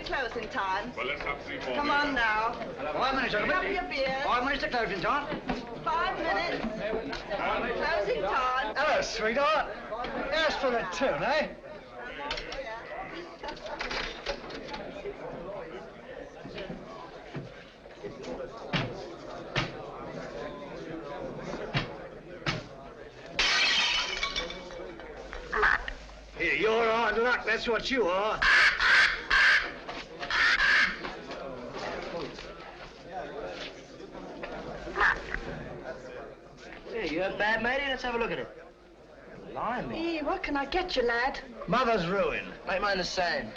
closing time. Well, let's have 3 more. Come on now. 5 minutes, Pick up your beer. 5 minutes to closing time. 5 minutes. Closing time. Hello, sweetheart. As for the tune, eh? Here, you're hard luck, that's what you are. Here, you have bad, matey? Let's have a look at it. Blimey. Hey, what can I get you, lad? Mother's ruin. Make mine the same.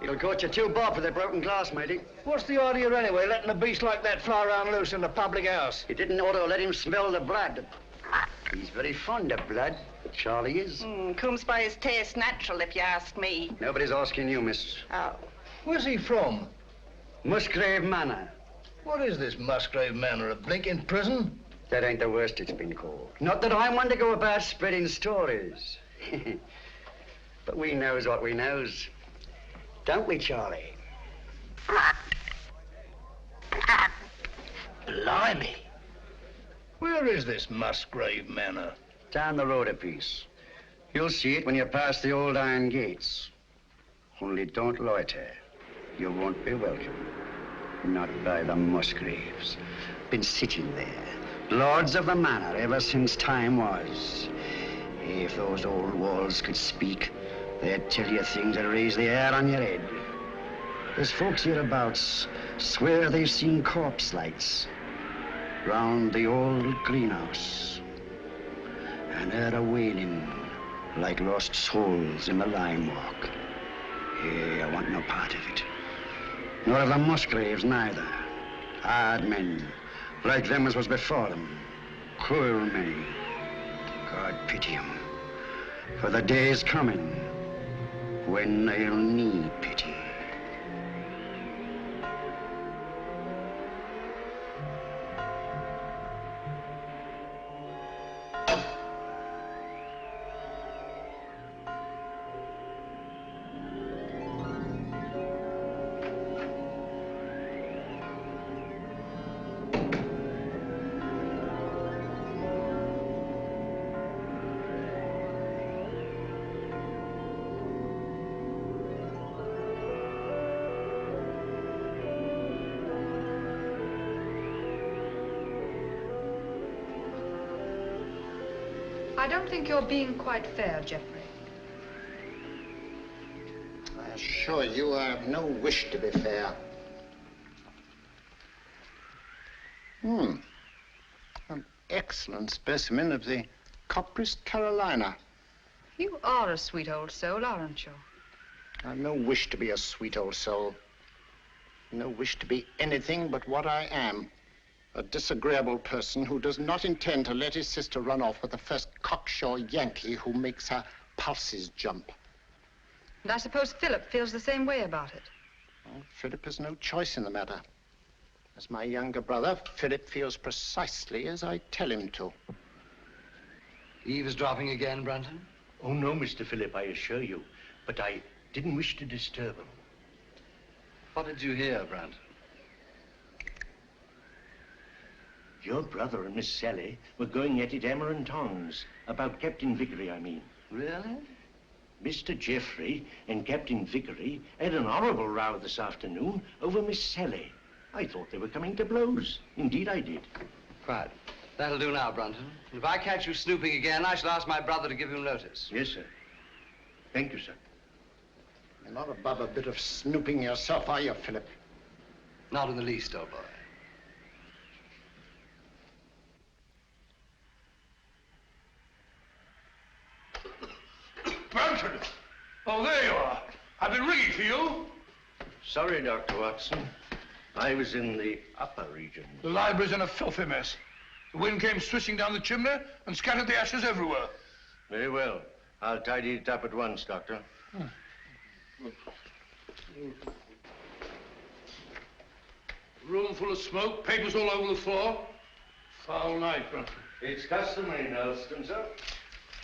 It'll cost you 2 bob for the broken glass, matey. What's the idea anyway, letting a beast like that fly around loose in the public house? You didn't ought to let him smell the blood. He's very fond of blood. Charlie is. Comes by his taste natural, if you ask me. Nobody's asking you, miss. Oh. Where's he from? Musgrave Manor. What is this Musgrave Manor, a blinking prison? That ain't the worst it's been called. Not that I'm one to go about spreading stories. But we knows what we knows. Don't we, Charlie? Blimey. Where is this Musgrave Manor? Down the road a piece. You'll see it when you pass the old iron gates. Only don't loiter. You won't be welcome. Not by the Musgraves. Been sitting there, lords of the manor ever since time was. If those old walls could speak, they'd tell you things that raise the hair on your head. There's folks hereabouts swear they've seen corpse lights round the old greenhouse, and heard a wailing like lost souls in the lime walk. Hey, I want no part of it. Nor of the Musgraves neither. Hard men, like them as was before them. Cruel men. God pity 'em. For the day's coming when they'll need pity. I don't think you're being quite fair, Geoffrey. I assure you I have no wish to be fair. An excellent specimen of the Copris Carolina. You are a sweet old soul, aren't you? I've no wish to be a sweet old soul. No wish to be anything but what I am. A disagreeable person who does not intend to let his sister run off with the first cocksure Yankee who makes her pulses jump. And I suppose Philip feels the same way about it. Well, Philip has no choice in the matter. As my younger brother, Philip feels precisely as I tell him to. Eavesdropping again, Brunton? Oh, no, Mr. Phillip, I assure you. But I didn't wish to disturb him. What did you hear, Brunton? Your brother and Miss Sally were going at it hammer and tongs. About Captain Vickery, I mean. Really? Mr. Geoffrey and Captain Vickery had an horrible row this afternoon over Miss Sally. I thought they were coming to blows. Indeed, I did. Right. That'll do now, Brunton. If I catch you snooping again, I shall ask my brother to give you notice. Yes, sir. Thank you, sir. You're not above a bit of snooping yourself, are you, Philip? Not in the least, old boy. Brunton! Oh, there you are. I've been ringing for you. Sorry, Dr. Watson. I was in the upper region. The library's in a filthy mess. The wind came swishing down the chimney and scattered the ashes everywhere. Very well. I'll tidy it up at once, Doctor. Room full of smoke, papers all over the floor. Foul night, Brunton. It's customary in Elston, sir.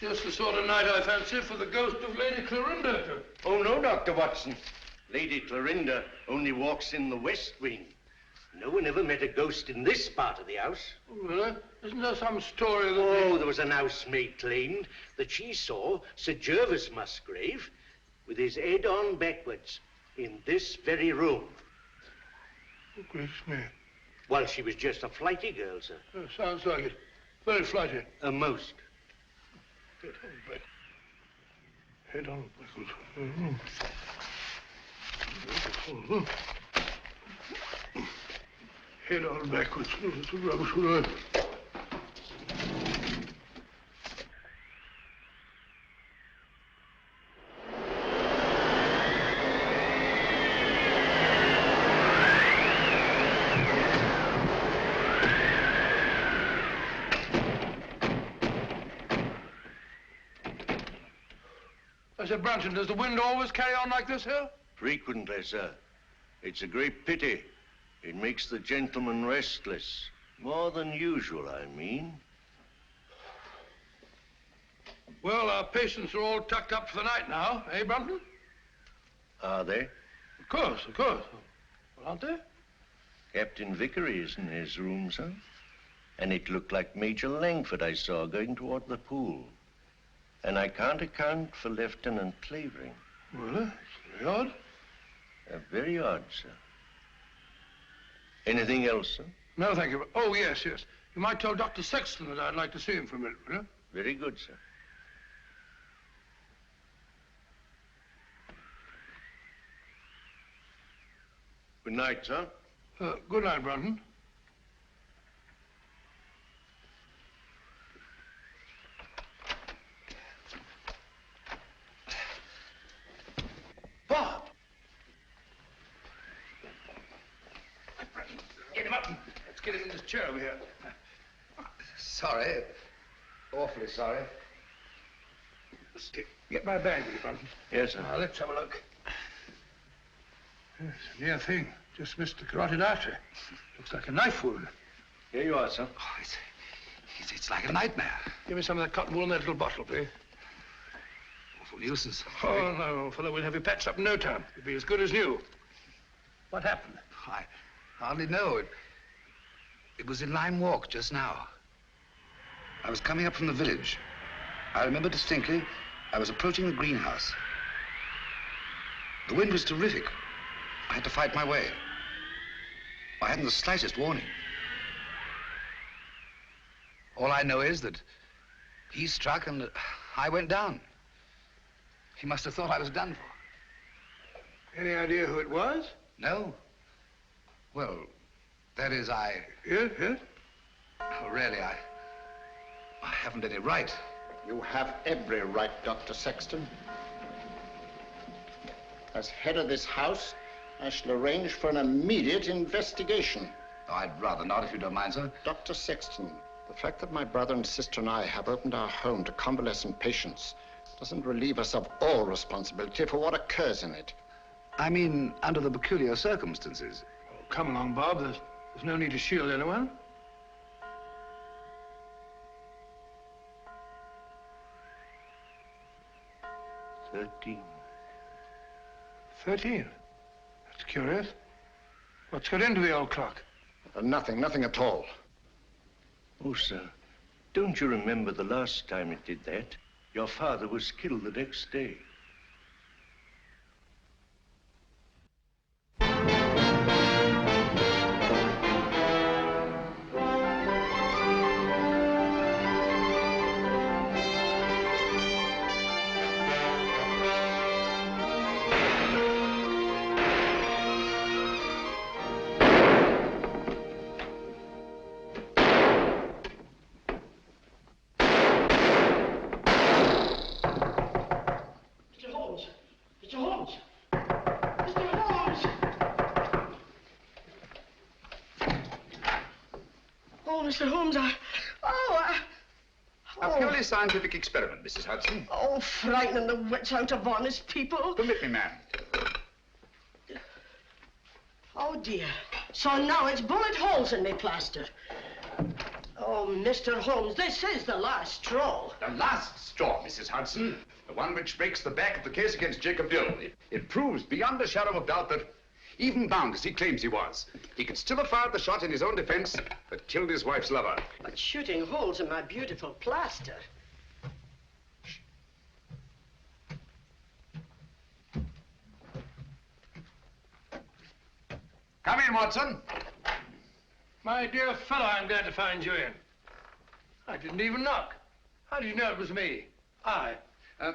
Just the sort of night I fancy for the ghost of Lady Clorinda. Oh, no, Dr. Watson. Lady Clorinda only walks in the west wing. No one ever met a ghost in this part of the house. Oh, really? Isn't there some story that... Oh, there was an housemaid claimed that she saw Sir Gervais Musgrave with his head on backwards in this very room. Oh, gracious me. Well, she was just a flighty girl, sir. Sounds like it. Very flighty. A most. Head on backwards. Head on backwards. It's a rubbish word. I said, Brunton, does the wind always carry on like this here? Frequently, sir. It's a great pity. It makes the gentleman restless. More than usual, I mean. Well, our patients are all tucked up for the night now, eh, Brunton? Are they? Of course, of course. Well, aren't they? Captain Vickery is in his room, sir. And it looked like Major Langford I saw going toward the pool. And I can't account for Lieutenant Clavering. Well, it's very odd. Very odd, sir. Anything else, sir? No, thank you. Oh, yes, yes. You might tell Dr. Sexton that I'd like to see him for a minute, will you? Very good, sir. Good night, sir. Good night, Brunton. Bob! Get him up and let's get him in this chair over here. Sorry. Awfully sorry. Get my bag, will you, Brunton? Yes, sir. Now, let's have a look. Yes, a near thing. Just missed the carotid artery. Looks like a knife wound. Here you are, sir. Oh, it's like a nightmare. Give me some of that cotton wool in that little bottle, please. Awful nuisance. Oh, no, fellow, we'll have you patched up in no time. You'll be as good as new. What happened? I hardly know. It was in Lime Walk just now. I was coming up from the village. I remember distinctly I was approaching the greenhouse. The wind was terrific. I had to fight my way. I hadn't the slightest warning. All I know is that he struck and I went down. He must have thought I was done for. Any idea who it was? No. Well, that is, Yes, yes. Oh, really, I haven't any right. You have every right, Dr. Sexton. As head of this house, I shall arrange for an immediate investigation. Oh, I'd rather not, if you don't mind, sir. Dr. Sexton, the fact that my brother and sister and I have opened our home to convalescent patients doesn't relieve us of all responsibility for what occurs in it. I mean, under the peculiar circumstances. Oh, come along, Bob. There's no need to shield anyone. $13. 13. That's curious. What's got into the old clock? Nothing at all. Oh, sir, don't you remember the last time it did that? Your father was killed the next day. Mr. Holmes, A purely scientific experiment, Mrs. Hudson. Oh, frightening the wits out of honest people. Permit me, ma'am. Oh, dear. So now it's bullet holes in me plaster. Oh, Mr. Holmes, this is the last straw. The last straw, Mrs. Hudson. The one which breaks the back of the case against Jacob Dill. It proves beyond a shadow of doubt that, even bound as he claims he was, he could still have fired the shot in his own defense that killed his wife's lover. But shooting holes in my beautiful plaster. Come in, Watson. My dear fellow, I'm glad to find you in. I didn't even knock. How did you know it was me?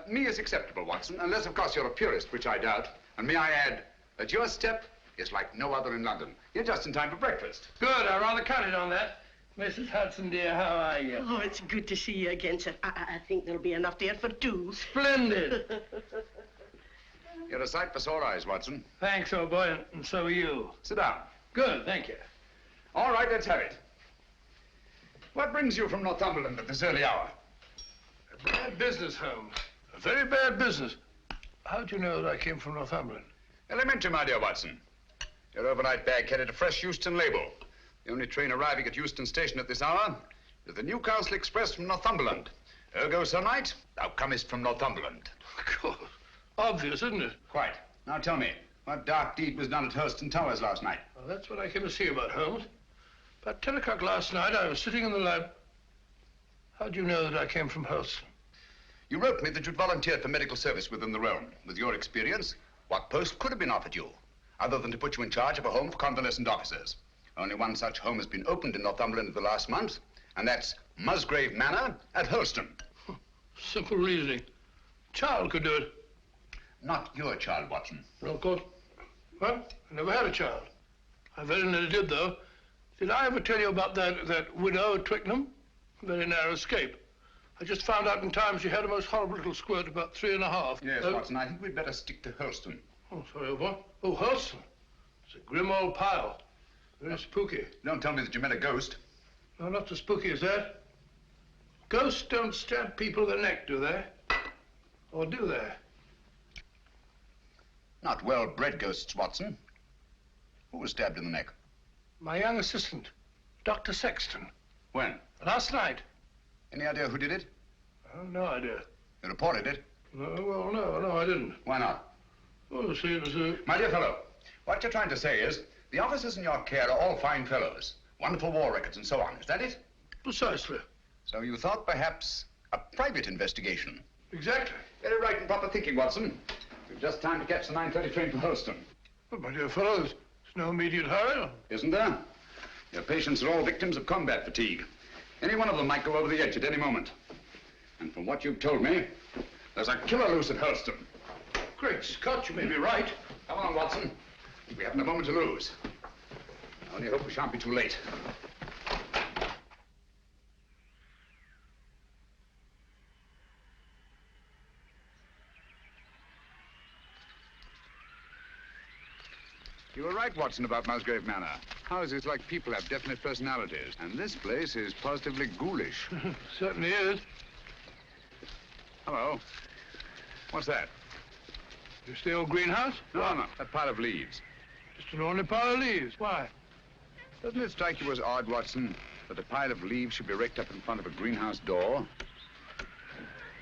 Me is acceptable, Watson, unless, of course, you're a purist, which I doubt. And may I add that your step is like no other in London. You're just in time for breakfast. Good, I rather counted on that. Mrs. Hudson, dear, how are you? Oh, it's good to see you again, sir. I think there'll be enough there for two. Splendid. You're a sight for sore eyes, Watson. Thanks, old boy, and so are you. Sit down. Good, thank you. All right, let's have it. What brings you from Northumberland at this early hour? A bad business, Holmes. A very bad business. How'd you know that I came from Northumberland? Elementary, my dear Watson. Your overnight bag carried a fresh Euston label. The only train arriving at Euston Station at this hour is the Newcastle Express from Northumberland. Ergo, Sir Knight, thou comest from Northumberland. Of course. Obvious, isn't it? Quite. Now tell me, what dark deed was done at Hurston Towers last night? Well, that's what I came to see about, Holmes. About 10 o'clock last night, I was sitting in the lab. How'd you know that I came from Hurston? You wrote me that you'd volunteered for medical service within the realm. With your experience, what post could have been offered you, other than to put you in charge of a home for convalescent officers? Only one such home has been opened in Northumberland the last month, and that's Musgrave Manor at Hurston. Simple reasoning. Child could do it. Not your child, Watson. No, of course. Well, I never had a child. I very nearly did, though. Did I ever tell you about that widow at Twickenham? Very narrow escape. I just found out in time she had a most horrible little squirt, about 3.5. Yes, Watson, I think we'd better stick to Hurston. Oh, sorry, what? Oh, Hurston. It's a grim old pile. Very spooky. Don't tell me that you met a ghost. No, not so spooky as that. Ghosts don't stab people in the neck, do they? Or do they? Not well-bred ghosts, Watson. Who was stabbed in the neck? My young assistant, Dr. Sexton. When? Last night. Any idea who did it? No idea. You reported it? No, I didn't. Why not? Oh, see, it was a... My dear fellow, what you're trying to say is the officers in your care are all fine fellows, wonderful war records and so on. Is that it? Precisely. So you thought perhaps a private investigation? Exactly. Very right and proper thinking, Watson. We've just time to catch the 9:30 train for Hurston. But, my dear fellow, there's no immediate hurry. Isn't there? Your patients are all victims of combat fatigue. Any one of them might go over the edge at any moment. And from what you've told me, there's a killer loose at Hurston. Great Scott, you may be right. Come on, Watson. We haven't a moment to lose. I only hope we shan't be too late. You were right, Watson, about Musgrave Manor. Houses like people have definite personalities, and this place is positively ghoulish. Certainly is. Hello. What's that? Just the old greenhouse? No. A pile of leaves. Just an ordinary pile of leaves. Why? Doesn't it strike you as odd, Watson, that a pile of leaves should be raked up in front of a greenhouse door?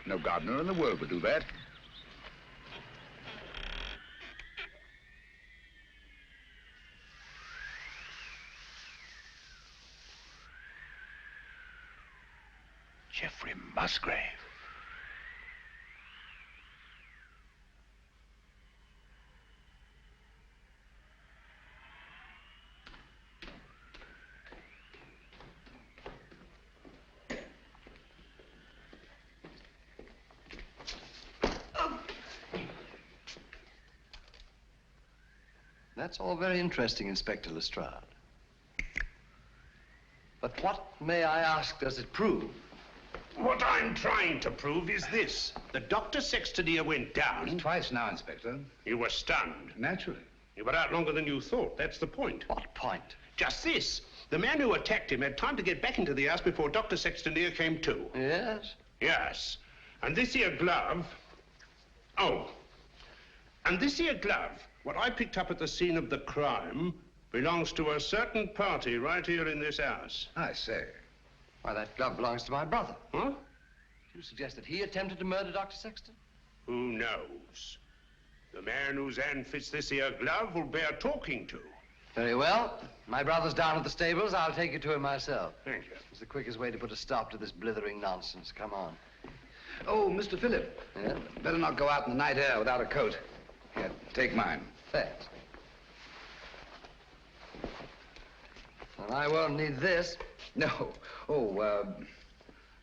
No gardener in the world would do that. Geoffrey Musgrave. That's all very interesting, Inspector Lestrade. But what, may I ask, does it prove? What I'm trying to prove is this. The Dr. Sexton went down. Twice now, Inspector. You were stunned. Naturally. You were out longer than you thought. That's the point. What point? Just this. The man who attacked him had time to get back into the house before Dr. Sexton came to. Yes? Yes. And this here glove... Oh. And this here glove, what I picked up at the scene of the crime, belongs to a certain party right here in this house. I say. Why, that glove belongs to my brother. Huh? You suggest that he attempted to murder Dr. Sexton? Who knows? The man whose hand fits this here glove will bear talking to. Very well. My brother's down at the stables. I'll take you to him myself. Thank you. It's the quickest way to put a stop to this blithering nonsense. Come on. Oh, Mr. Phillip. Yeah? Better not go out in the night air without a coat. Here, take mine. Thanks. And I won't need this. No. Oh,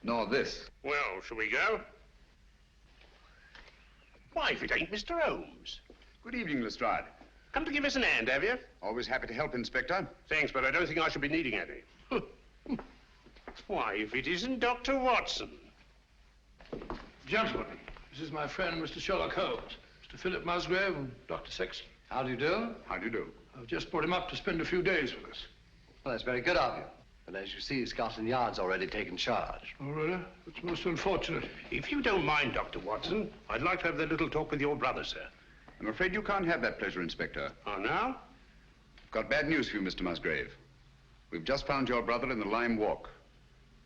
nor this. Well, shall we go? Why, if it ain't Mr. Holmes. Good evening, Lestrade. Come to give us an hand, have you? Always happy to help, Inspector. Thanks, but I don't think I shall be needing any. Why, if it isn't Dr. Watson. Gentlemen, this is my friend, Mr. Sherlock Holmes, Mr. Philip Musgrave and Dr. Sexton. How do you do? How do you do? I've just brought him up to spend a few days with us. Well, that's very good of you. But as you see, Scotland Yard's already taken charge. Oh, really? It's most unfortunate. If you don't mind, Dr. Watson, I'd like to have that little talk with your brother, sir. I'm afraid you can't have that pleasure, Inspector. Oh, now? Got bad news for you, Mr. Musgrave. We've just found your brother in the Lime Walk.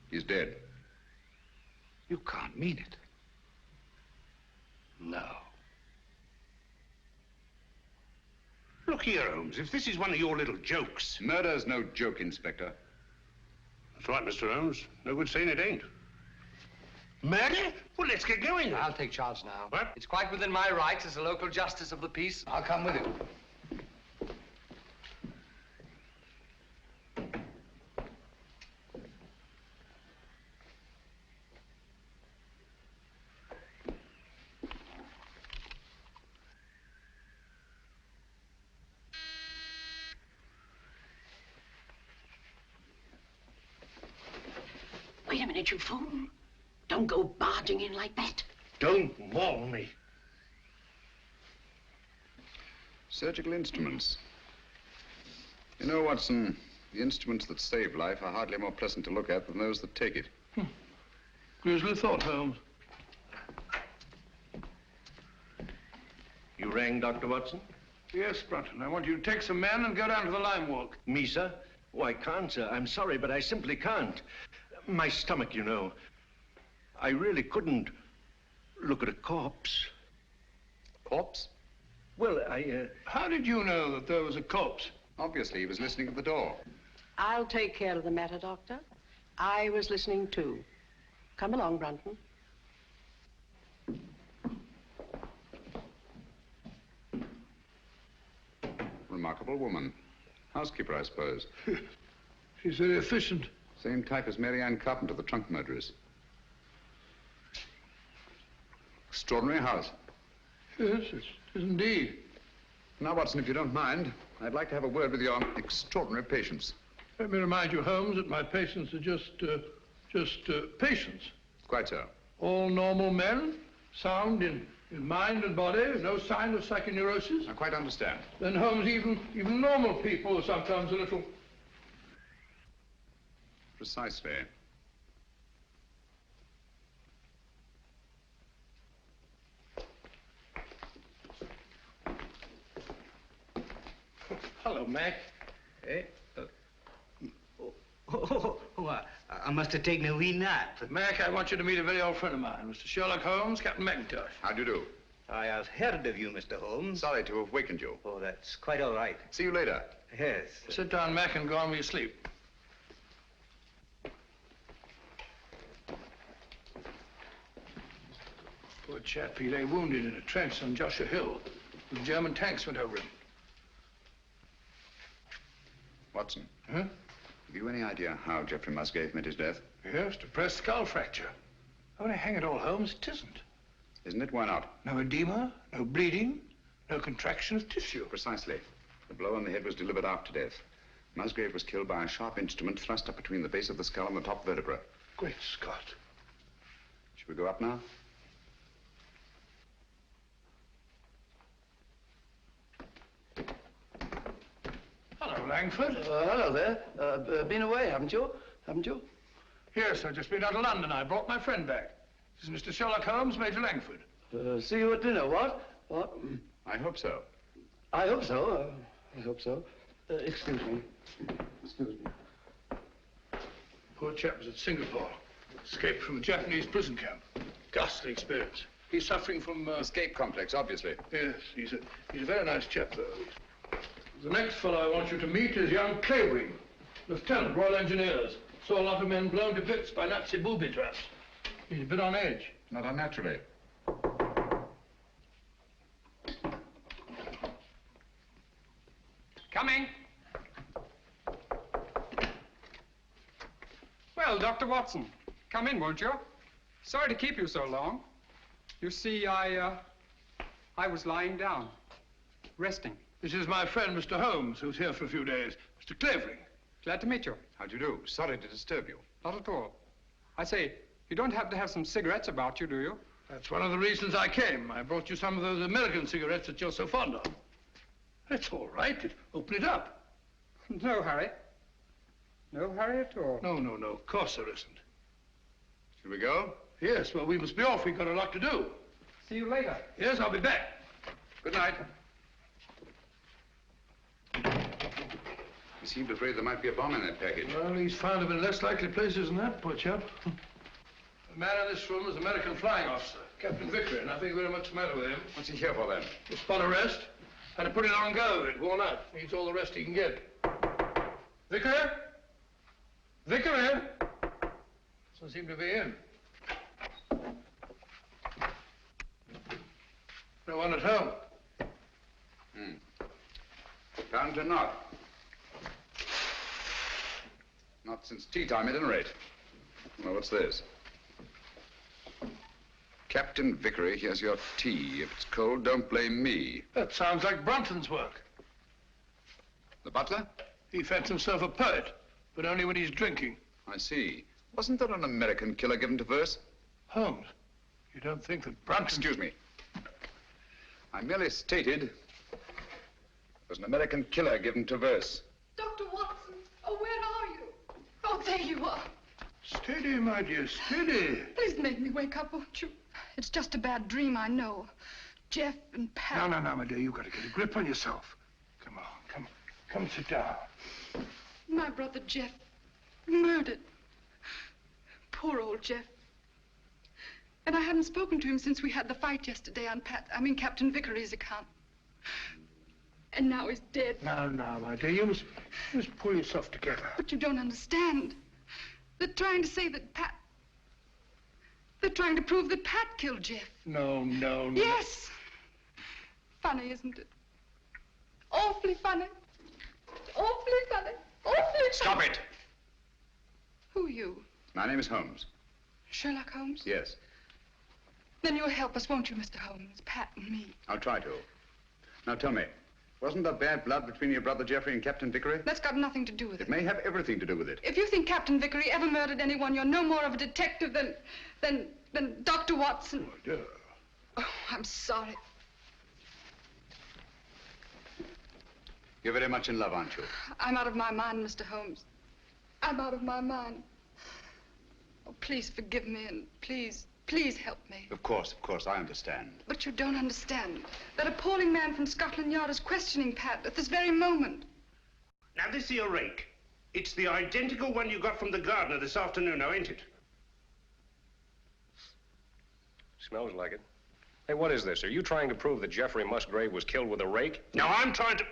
He's dead. You can't mean it. No. Look here, Holmes, if this is one of your little jokes... Murder's no joke, Inspector. That's right, Mr. Holmes. No good saying it ain't. Murder? Well, let's get going then. I'll take charge now. What? It's quite within my rights as a local justice of the peace. I'll come with you. Wait a minute, you fool. Don't go barging in like that. Don't maul me. Surgical instruments. You know, Watson, the instruments that save life are hardly more pleasant to look at than those that take it. Grisly thought, Holmes. You rang, Dr. Watson? Yes, Brunton. I want you to take some men and go down to the Lime Walk. Me, sir? Oh, I can't, sir. I'm sorry, but I simply can't. My stomach, you know. I really couldn't look at a corpse. Corpse? Well, I, How did you know that there was a corpse? Obviously, he was listening at the door. I'll take care of the matter, Doctor. I was listening too. Come along, Brunton. Remarkable woman. Housekeeper, I suppose. She's very efficient. Same type as Mary Ann Carpenter, the trunk murderess. Extraordinary house. Yes, it is indeed. Now, Watson, if you don't mind, I'd like to have a word with your extraordinary patients. Let me remind you, Holmes, that my patients are just patients. Quite so. All normal men, sound in mind and body, no sign of psychoneurosis. I quite understand. Then, Holmes, even normal people are sometimes a little... Precisely. Hello, Mac. Eh? I must have taken a wee nap. Mac, I want you to meet a very old friend of mine, Mr. Sherlock Holmes, Captain McIntosh. How do you do? I have heard of you, Mr. Holmes. Sorry to have wakened you. Oh, that's quite all right. See you later. Yes. Sit down, Mac, and go on with your sleep. Poor chap, he lay wounded in a trench on Joshua Hill. The German tanks went over him. Watson. Huh? Have you any idea how Geoffrey Musgrave met his death? Yes, depressed skull fracture. Only hang it all, Holmes, it isn't. Isn't it? Why not? No edema, no bleeding, no contraction of tissue. Precisely. The blow on the head was delivered after death. Musgrave was killed by a sharp instrument thrust up between the base of the skull and the top vertebra. Great Scott. Should we go up now? Hello, Langford. Hello there. Been away, haven't you? Haven't you? Yes, I've just been out of London. I brought my friend back. This is Mr. Sherlock Holmes, Major Langford. See you at dinner, what? What? I hope so. I hope so. I hope so. Excuse me. Excuse me. Poor chap was at Singapore. Escaped from a Japanese prison camp. Ghastly experience. He's suffering from... Escape complex, obviously. Yes, he's a very nice chap, though. The next fellow I want you to meet is young Clavering, Lieutenant, Royal Engineers. Saw a lot of men blown to bits by Nazi booby traps. He's a bit on edge. Not unnaturally. Coming. Well, Dr. Watson, come in, won't you? Sorry to keep you so long. You see, I was lying down, resting. This is my friend, Mr. Holmes, who's here for a few days. Mr. Clavering. Glad to meet you. How do you do? Sorry to disturb you. Not at all. I say, you don't happen to have some cigarettes about you, do you? That's one of the reasons I came. I brought you some of those American cigarettes that you're so fond of. It's all right. Open it up. No hurry. No hurry at all. No. Of course there isn't. Should we go? Yes, well, we must be off. We've got a lot to do. See you later. Yes, I'll be back. Good night. He seemed afraid there might be a bomb in that package. Well, he's found them in less likely places than that, poor chap. The man in this room is an American flying officer, Captain Vickery. Nothing very much the matter with him. What's he here for, then? A spot arrest. Had to put it on go. It worn out. Needs all the rest he can get. Vickery? Vickery? Doesn't seem to be in. No one at home. Time to knock. Not since tea time, at any rate. Well, what's this? Captain Vickery, here's your tea. If it's cold, don't blame me. That sounds like Brunton's work. The butler? He fancies himself a poet, but only when he's drinking. I see. Wasn't there an American killer given to verse? Holmes, you don't think that Brunton... Excuse me. I merely stated there was an American killer given to verse. Dr. Watson, oh, where are you? Oh, there you are. Steady, my dear, steady. Please make me wake up, won't you? It's just a bad dream, I know. Jeff and Pat... No, my dear, you've got to get a grip on yourself. Come on, come sit down. My brother Jeff, murdered. Poor old Jeff. And I hadn't spoken to him since we had the fight yesterday on Captain Vickery's account. And now he's dead. Now, my dear, you must pull yourself together. But you don't understand. They're trying to say that Pat... They're trying to prove that Pat killed Jeff. No. Yes. Funny, isn't it? Awfully funny. Awfully funny. Awfully funny. Stop it! Who are you? My name is Holmes. Sherlock Holmes? Yes. Then you'll help us, won't you, Mr. Holmes? Pat and me. I'll try to. Now tell me, wasn't there bad blood between your brother Geoffrey and Captain Vickery? That's got nothing to do with it. It may have everything to do with it. If you think Captain Vickery ever murdered anyone, you're no more of a detective than Dr. Watson. Oh, dear. Oh, I'm sorry. You're very much in love, aren't you? I'm out of my mind, Mr. Holmes. I'm out of my mind. Oh, please forgive me and please help me. Of course, I understand. But you don't understand. That appalling man from Scotland Yard is questioning Pat at this very moment. Now, this here rake, it's the identical one you got from the gardener this afternoon, now, ain't it? Smells like it. Hey, what is this? Are you trying to prove that Geoffrey Musgrave was killed with a rake? No, I'm trying to...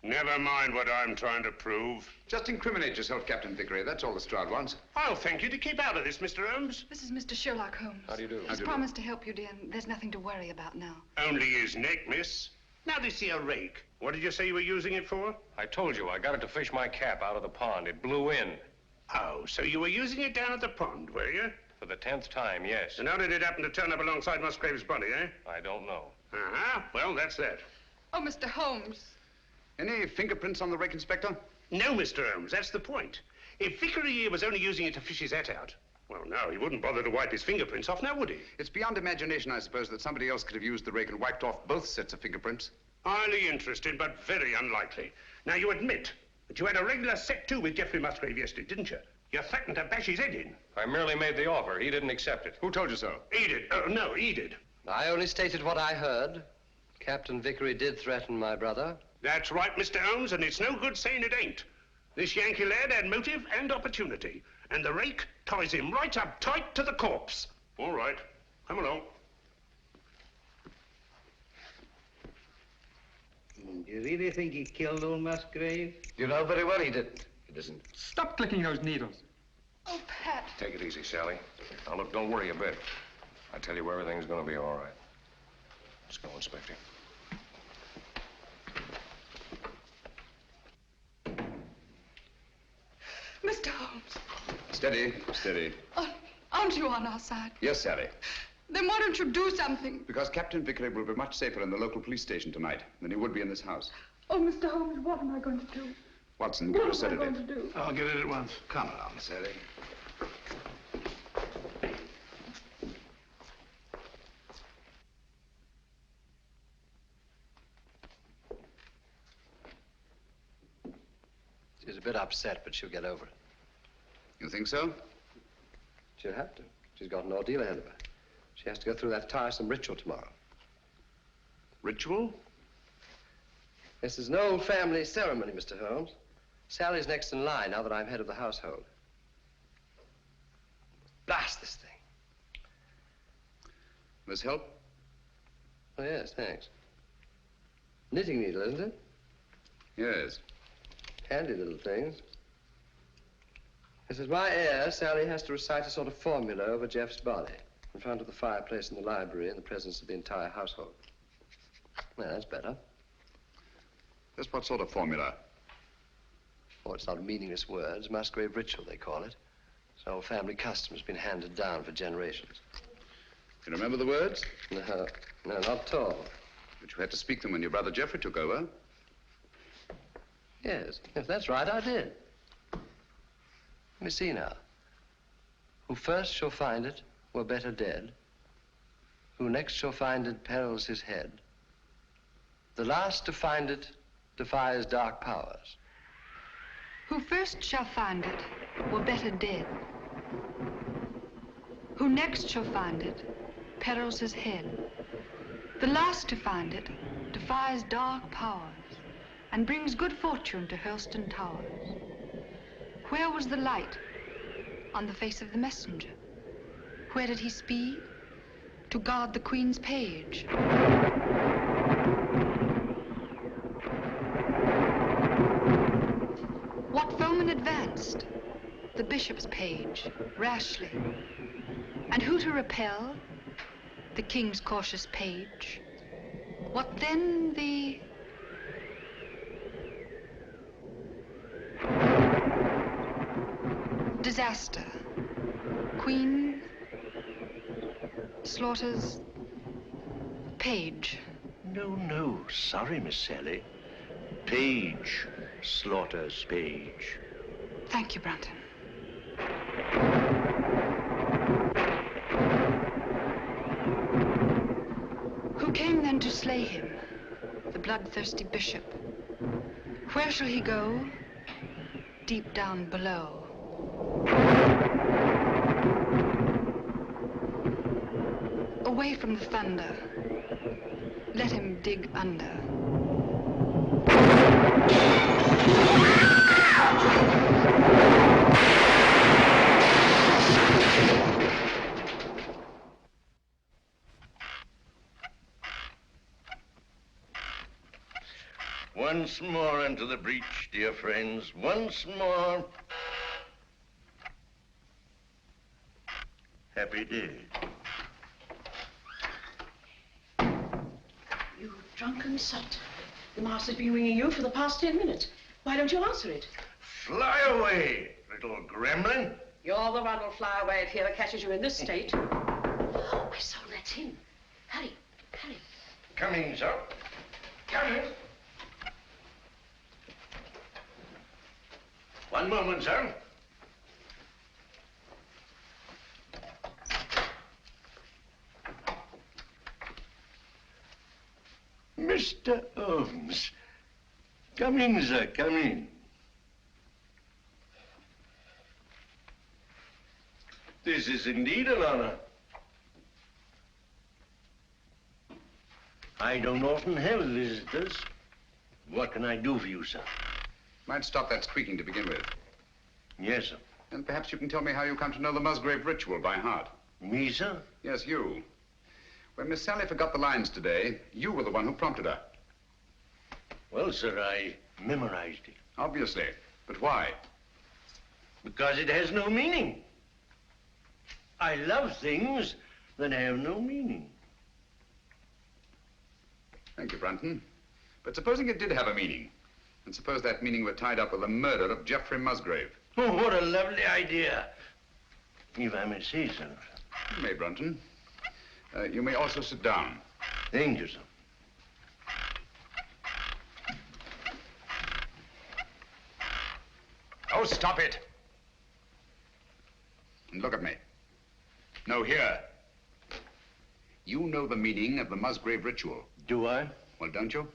Never mind what I'm trying to prove. Just incriminate yourself, Captain Vickery. That's all the Stroud wants. I'll thank you to keep out of this, Mr. Holmes. This is Mr. Sherlock Holmes. How do you do? He's promised to help you, dear, and there's nothing to worry about now. Only his neck, miss. Now, this here rake, what did you say you were using it for? I told you, I got it to fish my cap out of the pond. It blew in. Oh, so you were using it down at the pond, were you? For the 10th time, yes. And how did it happen to turn up alongside Musgrave's body, eh? I don't know. Uh-huh. Well, that's that. Oh, Mr. Holmes. Any fingerprints on the rake, Inspector? No, Mr. Holmes, that's the point. If Vickery here was only using it to fish his hat out, well, no, he wouldn't bother to wipe his fingerprints off, now would he? It's beyond imagination, I suppose, that somebody else could have used the rake and wiped off both sets of fingerprints. Highly interesting, but very unlikely. Now, you admit that you had a regular set to with Geoffrey Musgrave yesterday, didn't you? You threatened to bash his head in. I merely made the offer. He didn't accept it. Who told you so? He did. No, he did. I only stated what I heard. Captain Vickery did threaten my brother. That's right, Mr. Holmes, and it's no good saying it ain't. This Yankee lad had motive and opportunity, and the rake ties him right up tight to the corpse. All right, come along. Do you really think he killed old Musgrave? You know very well he didn't. He doesn't. Stop clicking those needles. Oh, Pat. Take it easy, Sally. Now, look, don't worry a bit. I tell you, everything's going to be all right. Let's go, Inspector. Mr. Holmes. Steady, steady. Aren't you on our side? Yes, Sally. Then why don't you do something? Because Captain Vickery will be much safer in the local police station tonight than he would be in this house. Oh, Mr. Holmes, what am I going to do? Watson, give her a What am I sedative. going to do? I'll get it at once. Come along, Sally. She's a bit upset, but she'll get over it. You think so? She'll have to. She's got an ordeal ahead of her. She has to go through that tiresome ritual tomorrow. Ritual? This is an old family ceremony, Mr. Holmes. Sally's next in line now that I'm head of the household. Blast this thing. This help? Oh, yes, thanks. Knitting needle, isn't it? Yes. Handy little things. This is my heir. Sally has to recite a sort of formula over Jeff's body in front of the fireplace in the library in the presence of the entire household. Well, that's better. Just what sort of formula? Oh, it's not meaningless words. Musgrave Ritual, they call it. It's an old family custom that's been handed down for generations. You remember the words? No, not at all. But you had to speak them when your brother Geoffrey took over. Yes, that's right, I did. Let me see now. Who first shall find it were better dead. Who next shall find it perils his head. The last to find it defies dark powers. Who first shall find it were better dead. Who next shall find it perils his head. The last to find it defies dark powers and brings good fortune to Hurlstone Towers. Where was the light? On the face of the messenger. Where did he speed? To guard the Queen's page. What foeman advanced? The bishop's page, rashly. And who to repel? The king's cautious page. What then the... disaster. Queen slaughters page. No, sorry, Miss Sally. Page slaughters page. Thank you, Brunton. Who came then to slay him? The bloodthirsty bishop. Where shall he go? Deep down below. Away from the thunder. Let him dig under. Once more into the breach, dear friends. Once more. Happy day. You drunken sot. The master's been ringing you for the past 10 minutes. Why don't you answer it? Fly away, little gremlin. You're the one who'll fly away if he ever catches you in this state. Oh, so that's him. Hurry, hurry. Coming, sir. Coming. One moment, sir. Mr. Holmes. Come in, sir, come in. This is indeed an honor. I don't often have visitors. What can I do for you, sir? Might stop that squeaking to begin with. Yes, sir. And perhaps you can tell me how you come to know the Musgrave Ritual by heart. Me, sir? Yes, you. When Miss Sally forgot the lines today, you were the one who prompted her. Well, sir, I memorized it. Obviously. But why? Because it has no meaning. I love things that have no meaning. Thank you, Brunton. But supposing it did have a meaning, and suppose that meaning were tied up with the murder of Geoffrey Musgrave. Oh, what a lovely idea. If I may say so. You may, Brunton. You may also sit down. Thank you, sir. Oh, stop it. And look at me. No, here. You know the meaning of the Musgrave Ritual. Do I? Well, don't you?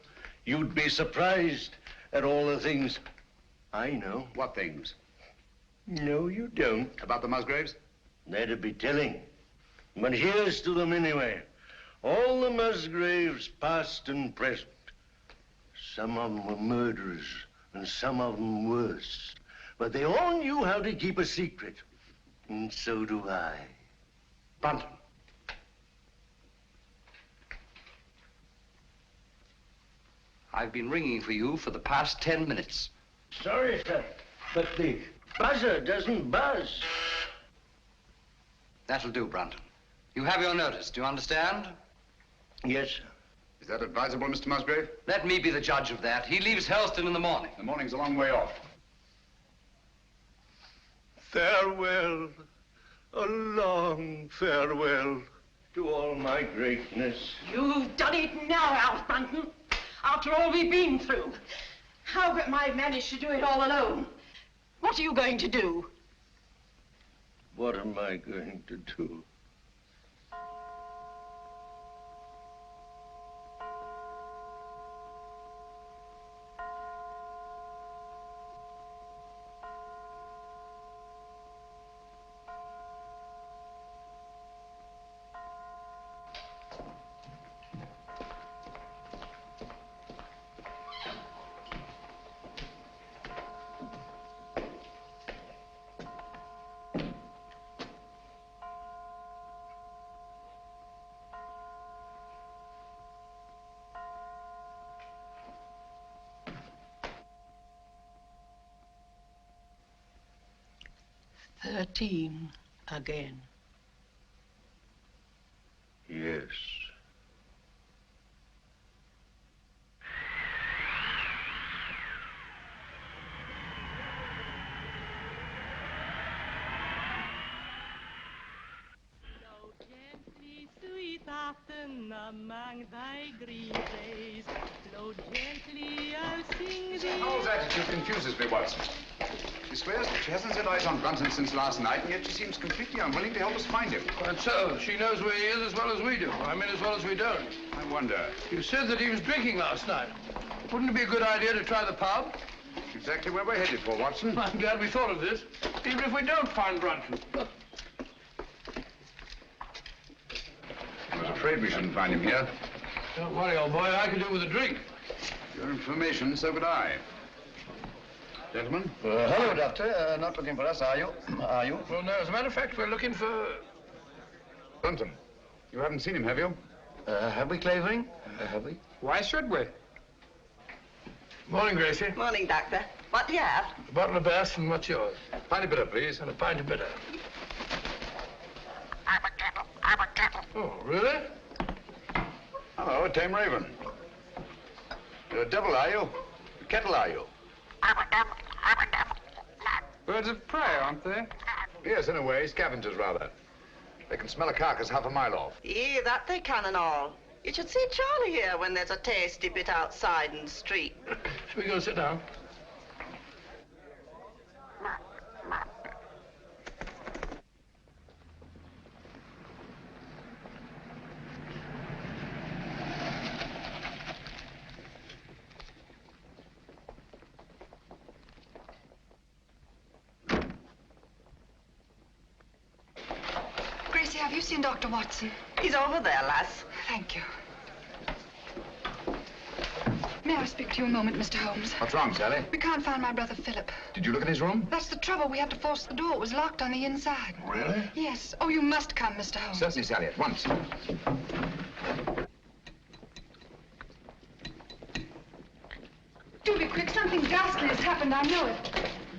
You'd be surprised at all the things I know. What things? No, you don't. About the Musgraves? That'd be telling. But here's to them anyway. All the Musgraves, past and present. Some of them were murderers, and some of them worse. But they all knew how to keep a secret. And so do I. Brunton. I've been ringing for you for the past 10 minutes. Sorry, sir, but the buzzer doesn't buzz. That'll do, Brunton. You have your notice, do you understand? Yes, sir. Is that advisable, Mr. Musgrave? Let me be the judge of that. He leaves Helston in the morning. The morning's a long way off. Farewell, a long farewell to all my greatness. You've done it now, Alf Brunton. After all we've been through. How am I managed to do it all alone? What are you going to do? What am I going to do? Again. Yes. Among thy green days, flow gently, I'll sing thee. Howell's attitude confuses me, Watson. She swears that she hasn't set eyes on Brunton since last night, and yet she seems completely unwilling to help us find him. Quite so. She knows where he is as well as we do. I mean, as well as we don't. I wonder. You said that he was drinking last night. Wouldn't it be a good idea to try the pub? Exactly where we're headed for, Watson. I'm glad we thought of this. Even if we don't find Brunton. I was afraid we shouldn't find him here. Don't worry, old boy. I could do with a drink. Your information, so could I. Gentlemen? Hello, Doctor. Not looking for us, are you? Are you? Well, no, as a matter of fact, we're looking for... Brunton. You haven't seen him, have you? Have we, Clavering? Have we? Why should we? Morning, Gracie. Morning, Doctor. What do you have? A bottle of Bass, and what's yours? Pint of bitter, please. And a pint of bitter. Oh, really? Hello, a tame raven. You're a devil, are you? A kettle, are you? Birds of prey, aren't they? Yes, in a way. Scavengers, rather. They can smell a carcass half a mile off. Yeah, that they can and all. You should see Charlie here when there's a tasty bit outside in the street. Shall we go sit down? Gracie, have you seen Dr. Watson? He's over there, lass. Thank you. May I speak to you a moment, Mr. Holmes? What's wrong, Sally? We can't find my brother Philip. Did you look in his room? That's the trouble. We had to force the door. It was locked on the inside. Really? Yes. Oh, you must come, Mr. Holmes. Certainly, Sally, at once. Do be quick. Something ghastly has happened. I know it.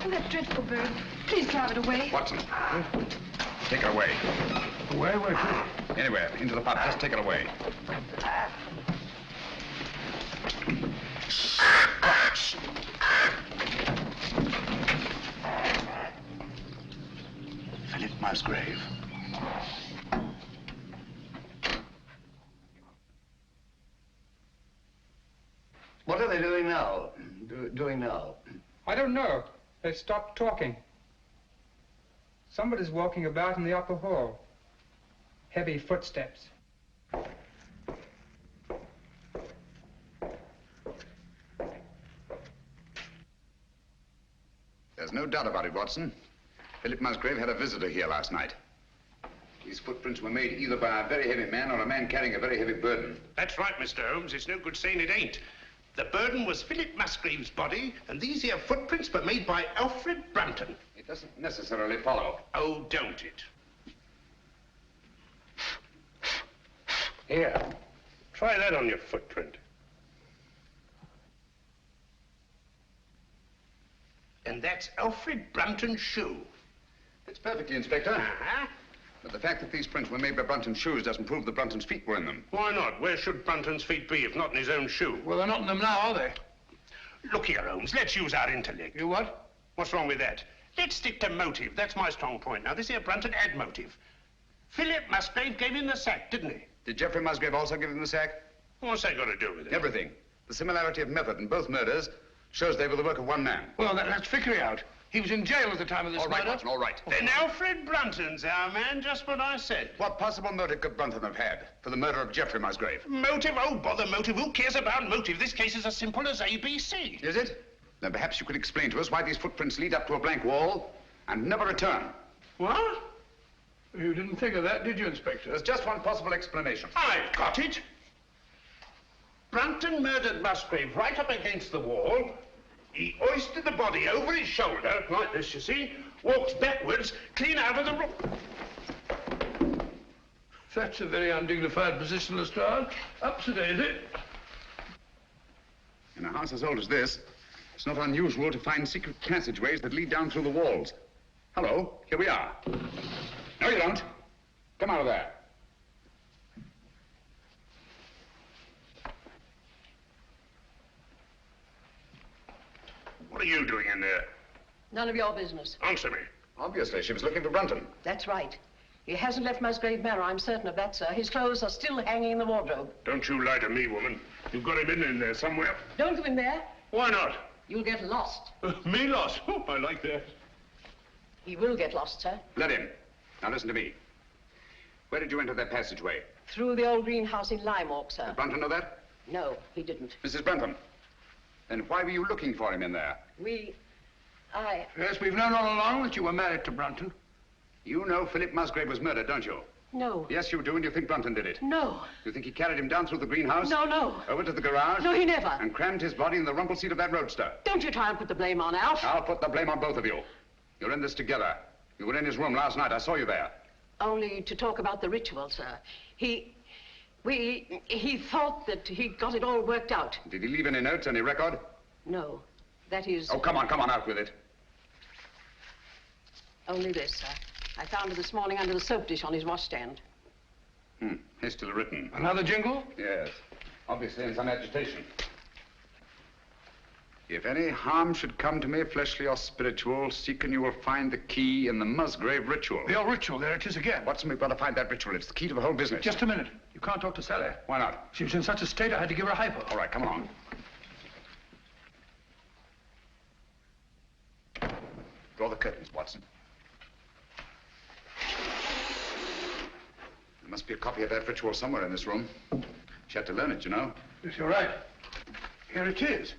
Oh, that dreadful bird. Please drive it away. Watson. Take it away. Where to? Anywhere. Into the pub. Just take it away. Philip Musgrave. What are they doing now? Doing now? I don't know. They stopped talking. Somebody's walking about in the upper hall. Heavy footsteps. There's no doubt about it, Watson. Philip Musgrave had a visitor here last night. These footprints were made either by a very heavy man or a man carrying a very heavy burden. That's right, Mr. Holmes. It's no good saying it ain't. The burden was Philip Musgrave's body, and these here footprints were made by Alfred Brunton. It doesn't necessarily follow. Oh, don't it? Here. Try that on your footprint. And that's Alfred Brunton's shoe. It's perfectly, Inspector. Uh-huh. But the fact that these prints were made by Brunton's shoes doesn't prove that Brunton's feet were in them. Why not? Where should Brunton's feet be if not in his own shoe? Well, they're not in them now, are they? Look here, Holmes. Let's use our intellect. You what? What's wrong with that? Let's stick to motive. That's my strong point. Now, this here Brunton had motive. Philip Musgrave gave him the sack, didn't he? Did Geoffrey Musgrave also give him the sack? What's that got to do with it? Everything. The similarity of method in both murders shows they were the work of one man. Well, that's Vickery out. He was in jail at the time of this All right, murder. Watson, all right. Then Alfred Brunton's our man, just what I said. What possible motive could Brunton have had for the murder of Geoffrey Musgrave? Motive? Oh, bother motive. Who cares about motive? This case is as simple as ABC. Is it? Then perhaps you could explain to us why these footprints lead up to a blank wall and never return. What? You didn't think of that, did you, Inspector? There's just one possible explanation. I've got it. Brunton murdered Musgrave right up against the wall. He hoisted the body over his shoulder, like this, you see, walked backwards, clean out of the room. That's a very undignified position, Lestrade. Up to date, is it? In a house as old as this, it's not unusual to find secret passageways that lead down through the walls. Hello, here we are. No, you don't. Come out of there. What are you doing in there? None of your business. Answer me. Obviously, she was looking for Brunton. That's right. He hasn't left Musgrave Manor, I'm certain of that, sir. His clothes are still hanging in the wardrobe. Don't you lie to me, woman. You've got him in there somewhere. Don't go in there. Why not? You'll get lost. Me lost? Oh, I like that. He will get lost, sir. Let him. Now listen to me. Where did you enter that passageway? Through the old greenhouse in Limewalk, sir. Did Brunton know that? No, he didn't. Mrs. Brunton. Then why were you looking for him in there? Yes, we've known all along that you were married to Brunton. You know Philip Musgrave was murdered, don't you? No. Yes, you do, and you think Brunton did it. No. You think he carried him down through the greenhouse? No. Over to the garage? No, he never. And crammed his body in the rumble seat of that roadster? Don't you try and put the blame on Alf. I'll put the blame on both of you. You're in this together. You were in his room last night. I saw you there. Only to talk about the ritual, sir. He thought that he got it all worked out. Did he leave any notes, any record? No. That is... Oh, come on, out with it. Only this, sir. I found it this morning under the soap dish on his washstand. Hastily written. Another jingle? Yes. Obviously in some agitation. If any harm should come to me, fleshly or spiritual, seek and you will find the key in the Musgrave Ritual. The old ritual, there it is again. Watson, we've got to find that ritual. It's the key to the whole business. Just a minute. You can't talk to Sally. Why not? She was in such a state I had to give her a hypo. All right, come along. Draw the curtains, Watson. There must be a copy of that ritual somewhere in this room. She had to learn it, you know. Yes, you're right. Here it is.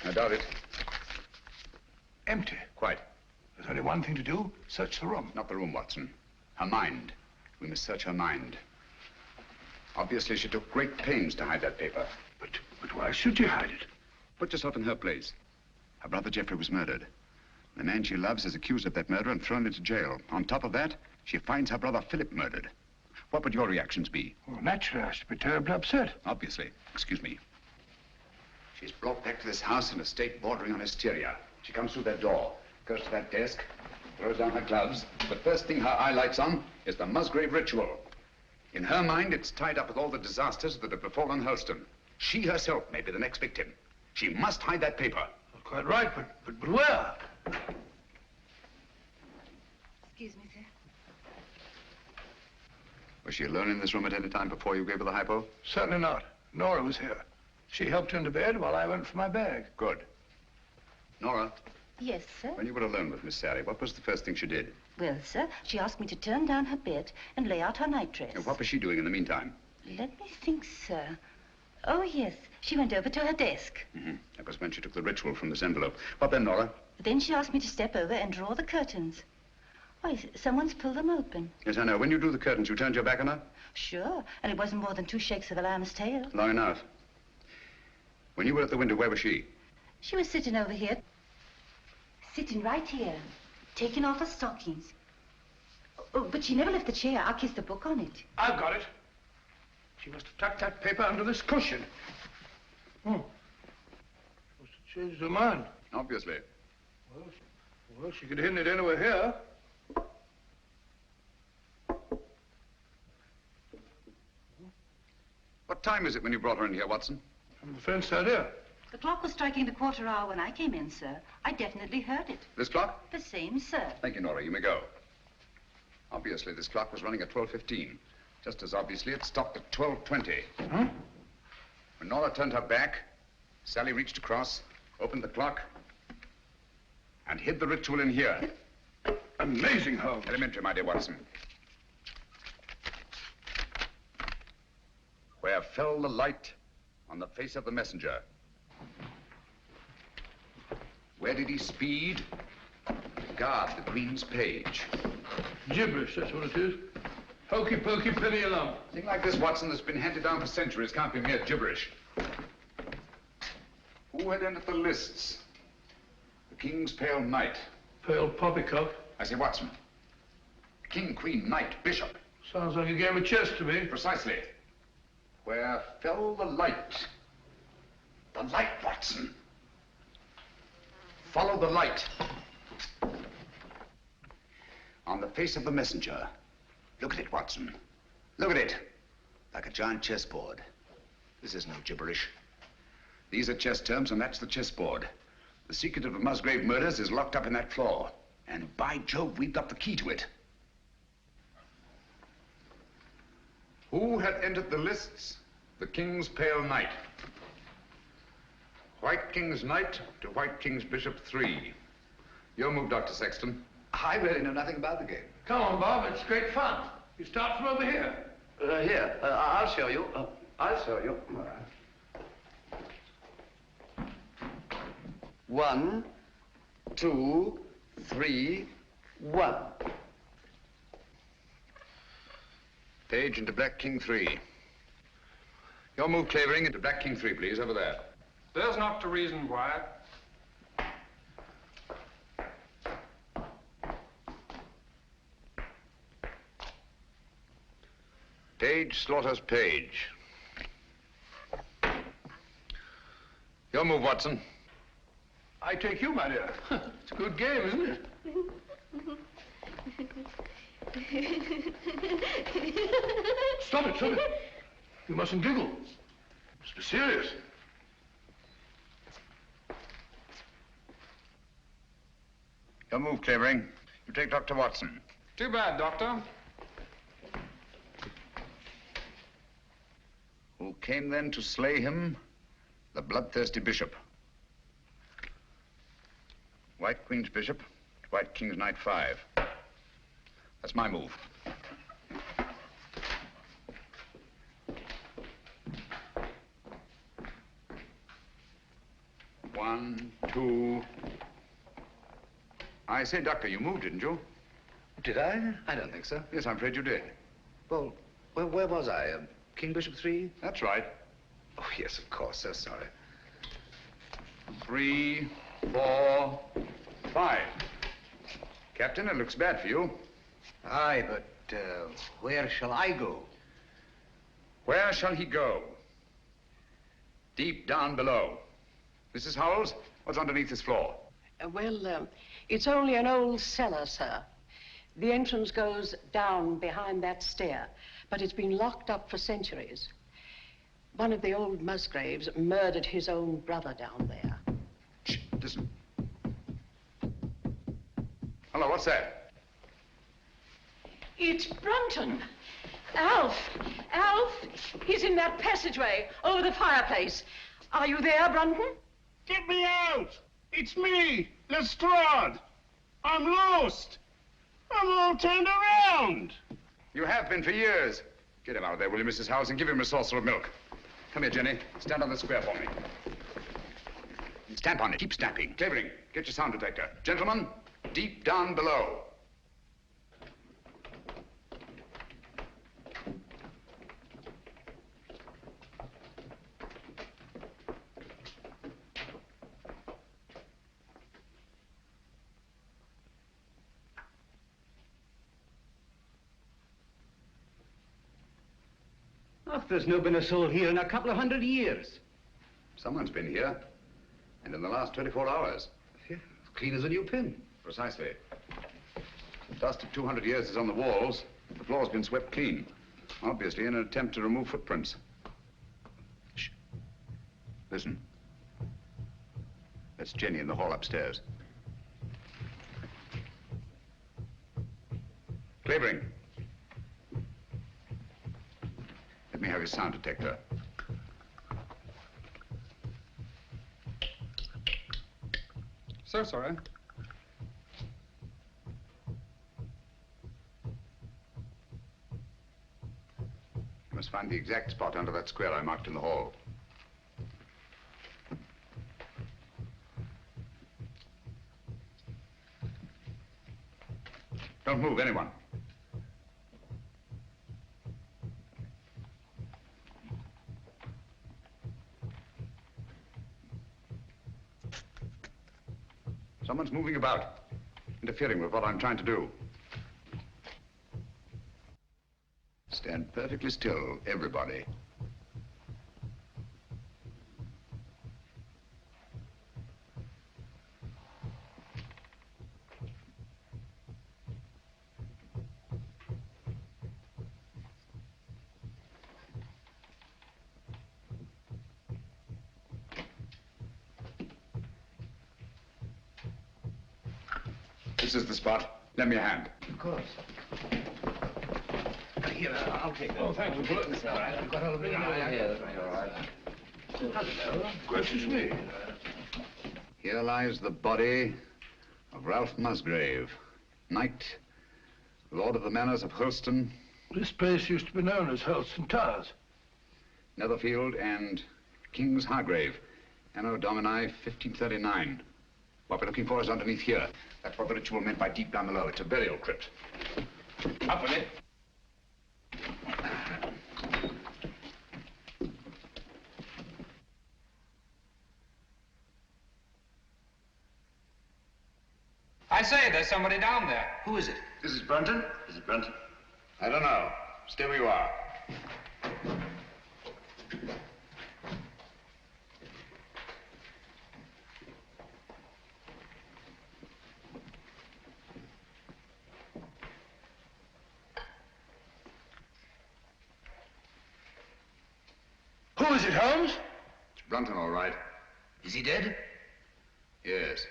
I doubt it. Empty. Quite. There's only one thing to do. Search the room. Not the room, Watson. Her mind. We must search her mind. Obviously, she took great pains to hide that paper. But why should you hide it? Put yourself in her place. Her brother Geoffrey was murdered. The man she loves is accused of that murder and thrown into jail. On top of that, she finds her brother Philip murdered. What would your reactions be? Well, naturally, I should be terribly upset. Obviously. Excuse me. She's brought back to this house in a state bordering on hysteria. She comes through that door, goes to that desk, throws down her gloves. The first thing her eye lights on is the Musgrave Ritual. In her mind, it's tied up with all the disasters that have befallen Helston. She herself may be the next victim. She must hide that paper. Well, quite right, but where? Excuse me, sir. Was she alone in this room at any time before you gave her the hypo? Certainly not. Nora was here. She helped into bed while I went for my bag. Good. Nora, Yes, sir. when you were alone with Miss Sally, what was the first thing she did? Well, sir, she asked me to turn down her bed and lay out her nightdress. And what was she doing in the meantime? Let me think, sir. Oh, yes. She went over to her desk. That was when she took the ritual from this envelope. What then, Nora? Then she asked me to step over and draw the curtains. Why, someone's pulled them open. Yes, I know. When you drew the curtains, you turned your back on her? Sure. And it wasn't more than 2 shakes of a lamb's tail. Long enough. When you were at the window, where was she? She was sitting over here. Sitting right here. Taking off her stockings. Oh, but she never left the chair. I kissed the book on it. I've got it. She must have tucked that paper under this cushion. Must have changed her mind. Obviously. Well, she could have hidden it anywhere here. What time is it when you brought her in here, Watson? From the fence out here. The clock was striking the 1/4 hour when I came in, sir. I definitely heard it. This clock? The same, sir. Thank you, Nora. You may go. Obviously, this clock was running at 12:15. Just as obviously, it stopped at 12:20. When Nora turned her back, Sally reached across, opened the clock, and hid the ritual in here. Amazing, Holmes. Elementary, my dear Watson. Where fell the light on the face of the messenger? Where did he speed? Guard the Queen's page. Gibberish, that's what it is. Hokey pokey penny a lump. A thing like this, Watson, that's been handed down for centuries can't be mere gibberish. Who had entered the lists? The King's Pale Knight. Pale poppycock. I say, Watson. King, Queen, Knight, Bishop. Sounds like a game of chess to me. Precisely. Where fell the light? The light, Watson. Follow the light. On the face of the messenger. Look at it, Watson. Look at it. Like a giant chessboard. This is no gibberish. These are chess terms, and that's the chessboard. The secret of the Musgrave murders is locked up in that floor. And by Jove, we've got the key to it. Who had entered the lists? The King's Pale Knight. White King's Knight to White King's Bishop 3. Your move, Dr. Sexton. I really know nothing about the game. Come on, Bob. It's great fun. You start from over here. Here, I'll show you. I'll show you. 1, 2, 3, 1. Page into Black King 3. Your move, Clavering, into Black King 3, please, over there. There's not to reason why. Page slaughters Page. Your move, Watson. I take you, my dear. It's a good game, isn't it? Stop it, stop it. You mustn't giggle. Must be serious. Your move, Clavering. You take Dr. Watson. Too bad, Doctor. Who came then to slay him? The bloodthirsty bishop. White Queen's bishop, White King's knight 5. That's my move. One, two. I say, Doctor, you moved, didn't you? Did I? I don't think so. Yes, I'm afraid you did. Well, where was I? King Bishop 3? That's right. Oh, yes, of course. So sorry. 3, 4, 5. Captain, it looks bad for you. Aye, but where shall I go? Where shall he go? Deep down below. Mrs. Howells, what's underneath this floor? It's only an old cellar, sir. The entrance goes down behind that stair, but it's been locked up for centuries. One of the old Musgraves murdered his own brother down there. Shh, listen. Hello, what's that? It's Brunton. Alf! He's in that passageway over the fireplace. Are you there, Brunton? Get me out! It's me, Lestrade. I'm lost. I'm all turned around. You have been for years. Get him out of there, will you, Mrs. Howells, and give him a saucer of milk. Come here, Jenny. Stand on the square for me. Stamp on it. Keep stamping. Clavering, get your sound detector. Gentlemen, deep down below. Oh, there's no been a soul here in a couple of 100 years. Someone's been here, and in the last 24 hours. Yeah, as clean as a new pin. Precisely. The dust of 200 years is on the walls. The floor's been swept clean. Obviously in an attempt to remove footprints. Shh. Listen. That's Jenny in the hall upstairs. Clavering. Let me have his sound detector. So sorry. You must find the exact spot under that square I marked in the hall. Don't move, anyone. Someone's moving about, interfering with what I'm trying to do. Stand perfectly still, everybody. This is the spot. Lend me a hand. Of course. Here, I'll take that. Oh, thank you, Brook. That's all right. I've got all of it. Here, all right. Hello. Gracious me. Here lies the body of Ralph Musgrave, knight, lord of the manors of Holston, This place used to be known as Holston Towers. Netherfield, and King's Hargrave, Anno Domini 1539. What we're looking for is underneath here. That's what the ritual meant by deep down below. It's a burial crypt. Up with it. I say, there's somebody down there. Who is it? Is it Brunton? Is it Brunton? I don't know. Stay where you are. Who is it, Holmes? It's Brunton, all right. Is he dead? Yes.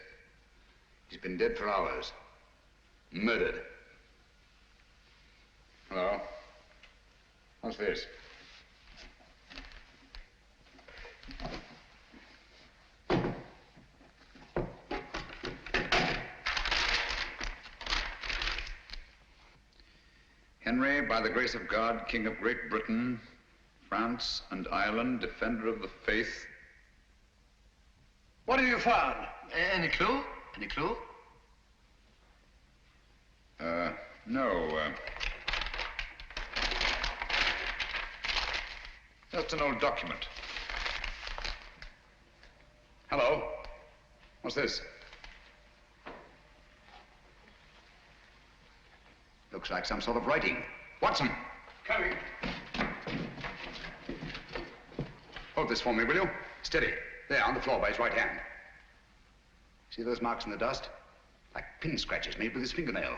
He's been dead for hours. Murdered. Hello? What's this? Henry, by the grace of God, King of Great Britain, France and Ireland, defender of the faith. What have you found? Any clue? Any clue? No. Just an old document. Hello? What's this? Looks like some sort of writing. Watson! Coming. Hold this for me, will you? Steady. There, on the floor by his right hand. See those marks in the dust? Like pin scratches made with his fingernail.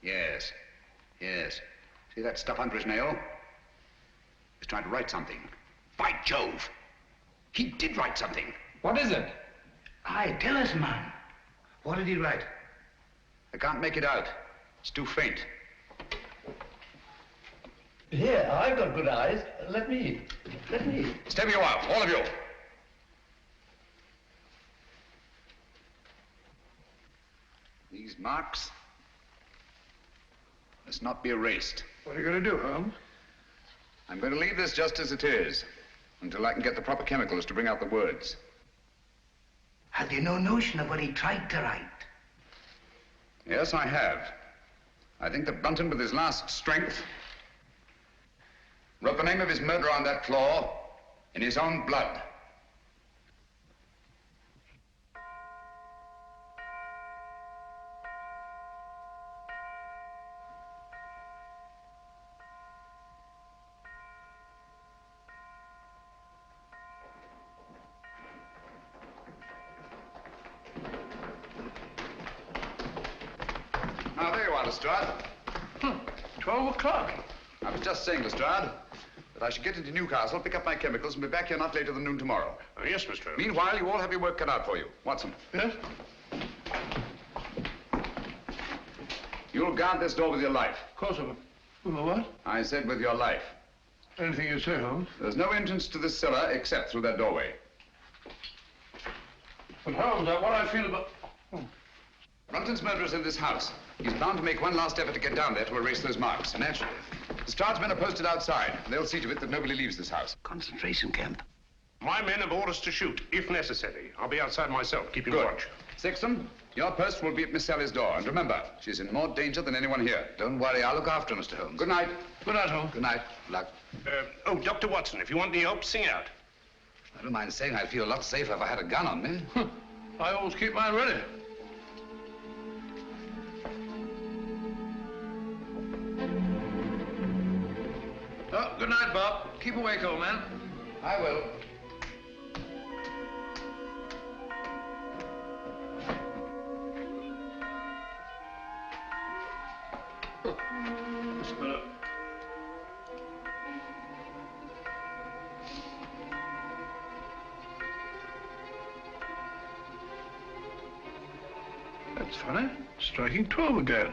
Yes. Yes. See that stuff under his nail? He's trying to write something. By Jove! He did write something. What is it? Aye, tell us, man. What did he write? I can't make it out. It's too faint. Here, I've got good eyes. Let me. Stay where you are, all of you. These marks must not be erased. What are you going to do, Holmes? I'm going to leave this just as it is, until I can get the proper chemicals to bring out the words. Have you no notion of what he tried to write? Yes, I have. I think that Brunton, with his last strength, wrote the name of his murderer on that floor in his own blood. Now, there you are, Lestrade. 12 o'clock. I was just saying, Lestrade, that I should get into Newcastle, pick up my chemicals, and be back here not later than noon tomorrow. Oh, yes, Mr. Holmes. Meanwhile, you all have your work cut out for you. Watson. Yes? You'll guard this door with your life. Of course, with my what? I said with your life. Anything you say, Holmes. There's no entrance to this cellar except through that doorway. But, Holmes, what I feel about... Brunton's murderer's in this house. He's bound to make one last effort to get down there to erase those marks. Naturally. Lestrade's men are posted outside. They'll see to it that nobody leaves this house. Concentration camp. My men have orders to shoot, if necessary. I'll be outside myself, keeping Good. watch. Sexton, your post will be at Miss Sally's door. And remember, she's in more danger than anyone here. Don't worry, I'll look after her, Mr. Holmes. Good night. Good night, Holmes. Good night. Good luck. Oh, Dr. Watson, if you want any help, sing out. I don't mind saying I'd feel a lot safer if I had a gun on me. I always keep mine ready. Oh, good night, Bob. Keep awake, old man. I will. What's better? That's funny. Striking 12 again.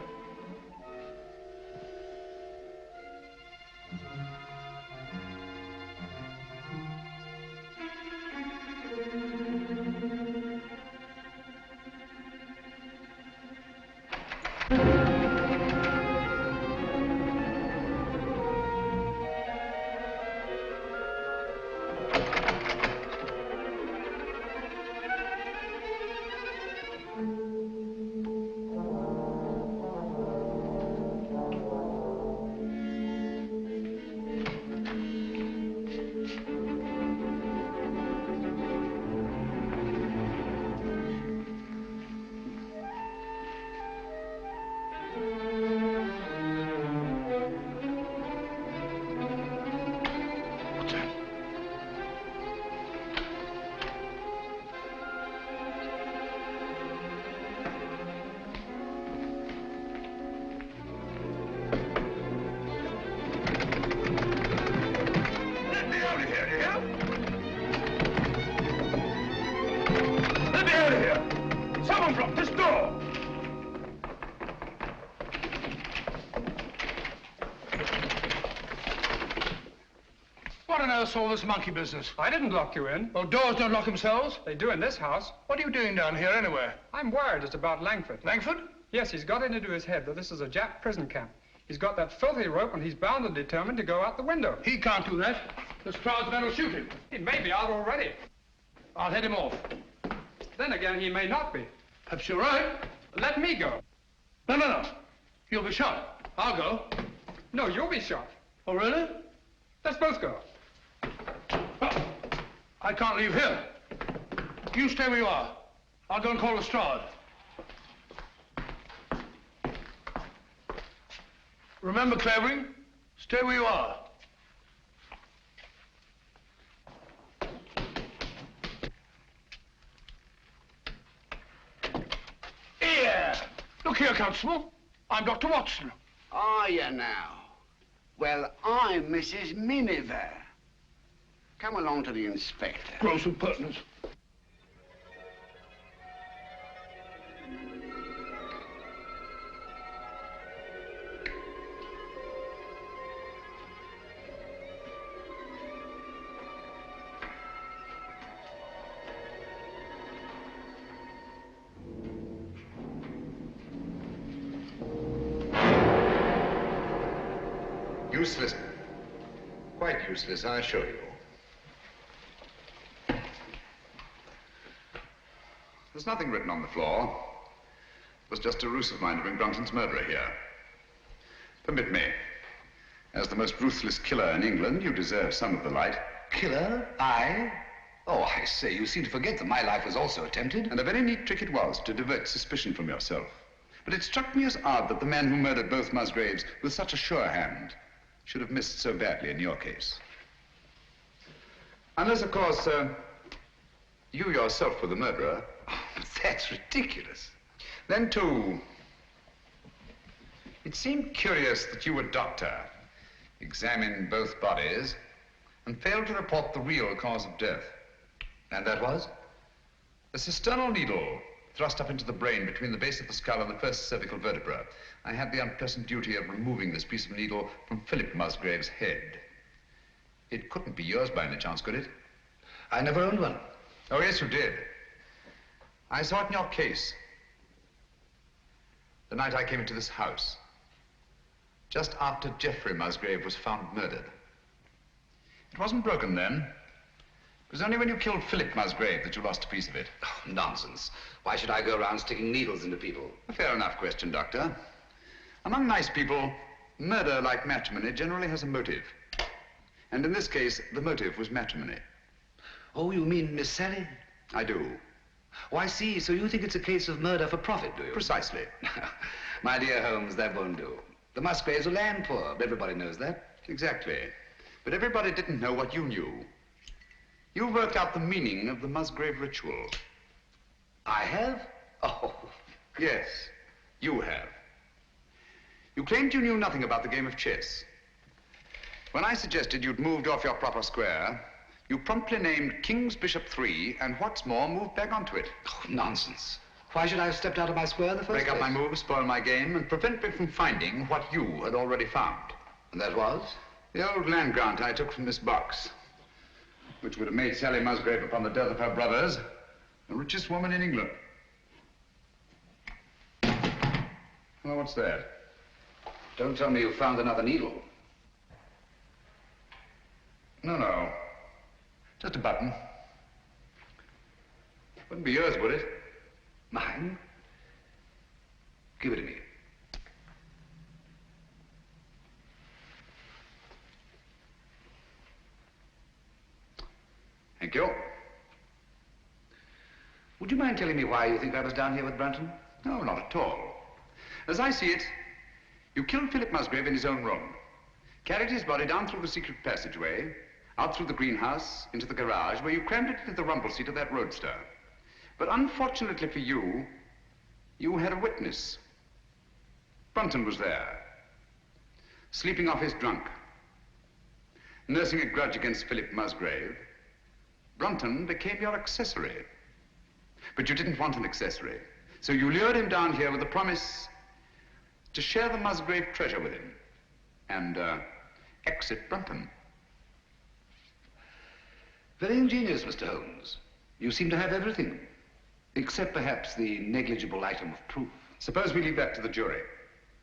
out of here! Someone block this door! What on earth's all this monkey business? I didn't lock you in. Well, doors don't lock themselves. They do in this house. What are you doing down here anyway? I'm worried it's about Langford. Langford? Yes, he's got it into his head that this is a Jap prison camp. He's got that filthy rope and he's bound and determined to go out the window. He can't do that. Lestrade's men will shoot him. He may be out already. I'll head him off. Then again, he may not be. Perhaps you're right. Let me go. No. You'll be shot. I'll go. No, you'll be shot. Oh, really? Let's both go. Oh, I can't leave here. You stay where you are. I'll go and call Lestrade. Remember, Clavering, stay where you are. Here! Look here, Constable. I'm Dr. Watson. Are you now? Well, I'm Mrs. Miniver. Come along to the inspector. Gross impertinence. Useless. Quite useless, I assure you. There's nothing written on the floor. It was just a ruse of mine to bring Brunton's murderer here. Permit me. As the most ruthless killer in England, you deserve some of the light. Killer? I? Oh, I say, you seem to forget that my life was also attempted. And a very neat trick it was to divert suspicion from yourself. But it struck me as odd that the man who murdered both Musgraves with such a sure hand should have missed so badly in your case. Unless, of course, you yourself were the murderer. Oh, that's ridiculous. Then, too, it seemed curious that you, a doctor, examined both bodies and failed to report the real cause of death. And that was? A cisternal needle thrust up into the brain between the base of the skull and the first cervical vertebra. I had the unpleasant duty of removing this piece of needle from Philip Musgrave's head. It couldn't be yours by any chance, could it? I never owned one. Oh, yes, you did. I saw it in your case. The night I came into this house. Just after Geoffrey Musgrave was found murdered. It wasn't broken then. It was only when you killed Philip Musgrave that you lost a piece of it. Oh, nonsense. Why should I go around sticking needles into people? A fair enough question, Doctor. Among nice people, murder, like matrimony, generally has a motive. And in this case, the motive was matrimony. Oh, you mean Miss Sally? I do. Oh, I see. So you think it's a case of murder for profit, do you? Precisely. My dear Holmes, that won't do. The Musgraves are land poor. Everybody knows that. Exactly. But everybody didn't know what you knew. You worked out the meaning of the Musgrave Ritual. I have? Oh. Yes, you have. You claimed you knew nothing about the game of chess. When I suggested you'd moved off your proper square, you promptly named King's Bishop 3, and what's more, moved back onto it. Oh, nonsense. Why should I have stepped out of my square in the first place? Break up my move, spoil my game, and prevent me from finding what you had already found. And that was? The old land grant I took from this box, which would have made Sally Musgrave, upon the death of her brothers, the richest woman in England. Well, what's that? Don't tell me you found another needle. No. Just a button. Wouldn't be yours, would it? Mine? Give it to me. Thank you. Would you mind telling me why you think I was down here with Brunton? No, not at all. As I see it, you killed Philip Musgrave in his own room, carried his body down through the secret passageway, out through the greenhouse, into the garage, where you crammed it into the rumble seat of that roadster. But unfortunately for you, you had a witness. Brunton was there, sleeping off his drunk, nursing a grudge against Philip Musgrave. Brunton became your accessory. But you didn't want an accessory. So you lured him down here with the promise to share the Musgrave treasure with him and exit Brunton. Very ingenious, Mr. Holmes. You seem to have everything, except perhaps the negligible item of proof. Suppose we leave that to the jury.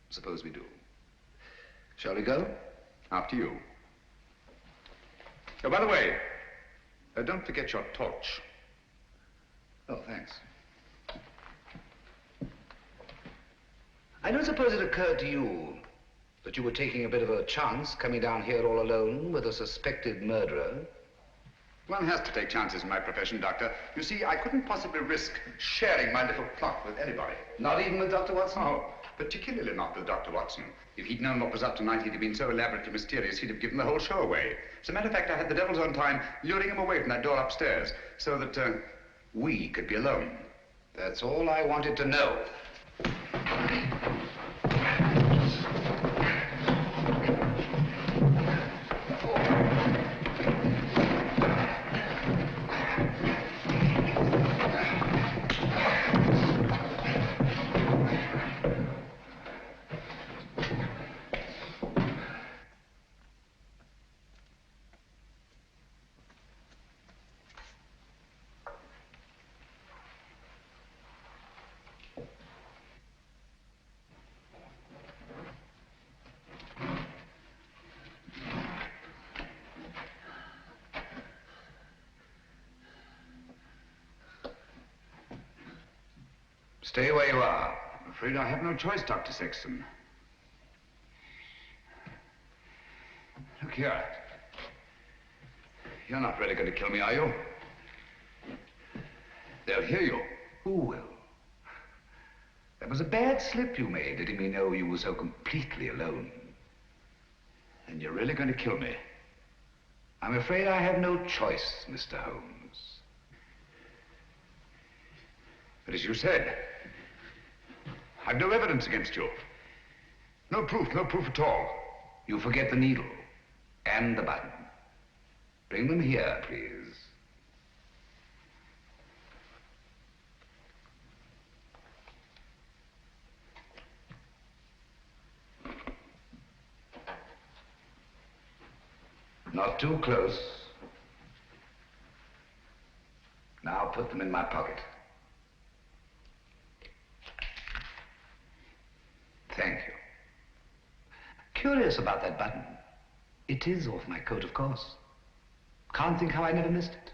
Suppose we do. Shall we go? After you. Oh, by the way, don't forget your torch. Oh, thanks. I don't suppose it occurred to you that you were taking a bit of a chance coming down here all alone with a suspected murderer. One has to take chances in my profession, Doctor. You see, I couldn't possibly risk sharing my little plot with anybody. Not even with Dr. Watson? Oh, particularly not with Dr. Watson. If he'd known what was up tonight, he'd have been so elaborately mysterious, he'd have given the whole show away. As a matter of fact, I had the devil's own time luring him away from that door upstairs so that we could be alone. That's all I wanted to know. Stay where you are. I'm afraid I have no choice, Dr. Sexton. Look here. You're not really going to kill me, are you? They'll hear you. Who will? That was a bad slip you made, letting me know you were so completely alone. And you're really going to kill me? I'm afraid I have no choice, Mr. Holmes. But as you said, I've no evidence against you. No proof at all. You forget the needle and the button. Bring them here, please. Not too close. Now put them in my pocket. Thank you. Curious about that button. It is off my coat, of course. Can't think how I never missed it.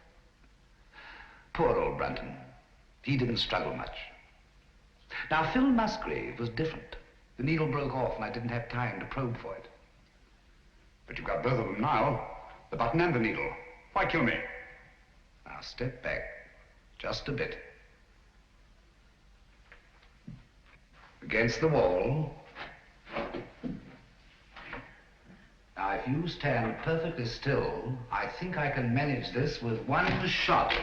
Poor old Brunton. He didn't struggle much. Now, Phil Musgrave was different. The needle broke off and I didn't have time to probe for it. But you've got both of them now. The button and the needle. Why kill me? Now, step back. Just a bit. Against the wall. Now, if you stand perfectly still, I think I can manage this with one shot.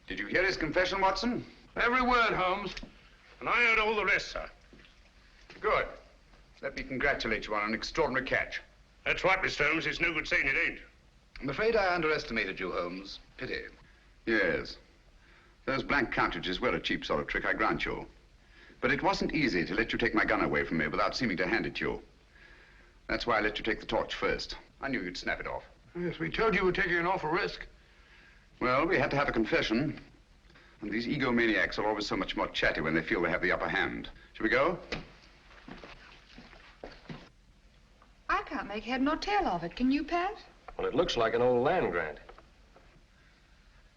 Did you hear his confession, Watson? Every word, Holmes. And I heard all the rest, sir. Good. Let me congratulate you on an extraordinary catch. That's right, Mr. Holmes. It's no good saying it ain't. I'm afraid I underestimated you, Holmes. Pity. Yes. Those blank cartridges were a cheap sort of trick, I grant you. But it wasn't easy to let you take my gun away from me without seeming to hand it to you. That's why I let you take the torch first. I knew you'd snap it off. Yes, we told you we're taking an awful risk. Well, we had to have a confession. And these egomaniacs are always so much more chatty when they feel they have the upper hand. Shall we go? I can't make head nor tail of it. Can you, Pat? Well, it looks like an old land grant.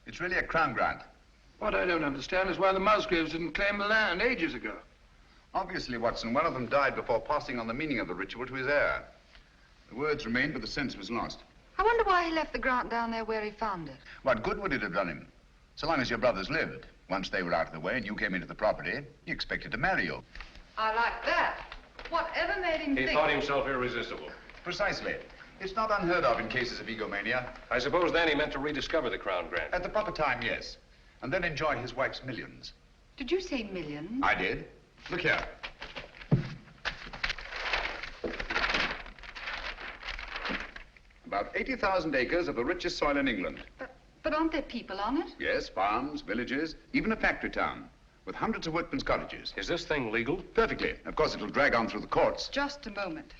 It's really a crown grant. What I don't understand is why the Musgraves didn't claim the land ages ago. Obviously, Watson, one of them died before passing on the meaning of the ritual to his heir. The words remained, but the sense was lost. I wonder why he left the grant down there where he found it. What good would it have done him? So long as your brothers lived. Once they were out of the way and you came into the property, he expected to marry you. I like that. Whatever made him He think... thought himself irresistible. Precisely. It's not unheard of in cases of egomania. I suppose then he meant to rediscover the crown grant. At the proper time, yes. And then enjoy his wife's millions. Did you say millions? I did. Look here. About 80,000 acres of the richest soil in England. But aren't there people on it? Yes, farms, villages, even a factory town, with hundreds of workmen's cottages. Is this thing legal? Perfectly. Of course, it'll drag on through the courts. Just a moment.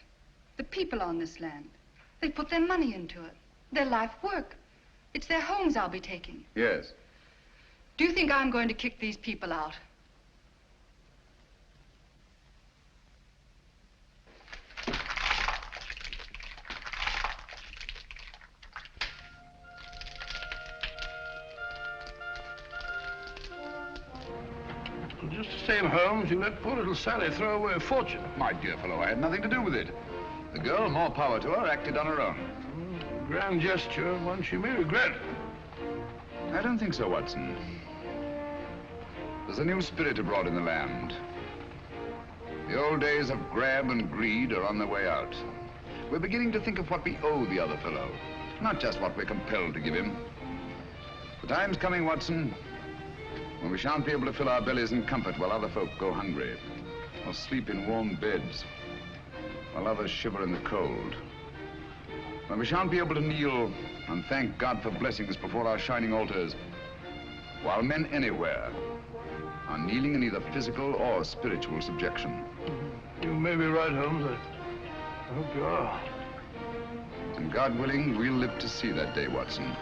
The people on this land, they put their money into it, their life work. It's their homes I'll be taking. Yes. Do you think I'm going to kick these people out? Just the same, Holmes, you let poor little Sally throw away a fortune. My dear fellow, I had nothing to do with it. The girl, more power to her, acted on her own. Grand gesture, one she may regret. I don't think so, Watson. There's a new spirit abroad in the land. The old days of grab and greed are on their way out. We're beginning to think of what we owe the other fellow, not just what we're compelled to give him. The time's coming, Watson, when we shan't be able to fill our bellies in comfort while other folk go hungry, or sleep in warm beds, while others shiver in the cold. When we shan't be able to kneel and thank God for blessings before our shining altars, while men anywhere are kneeling in either physical or spiritual subjection. You may be right, Holmes. I hope you are. And God willing, we'll live to see that day, Watson.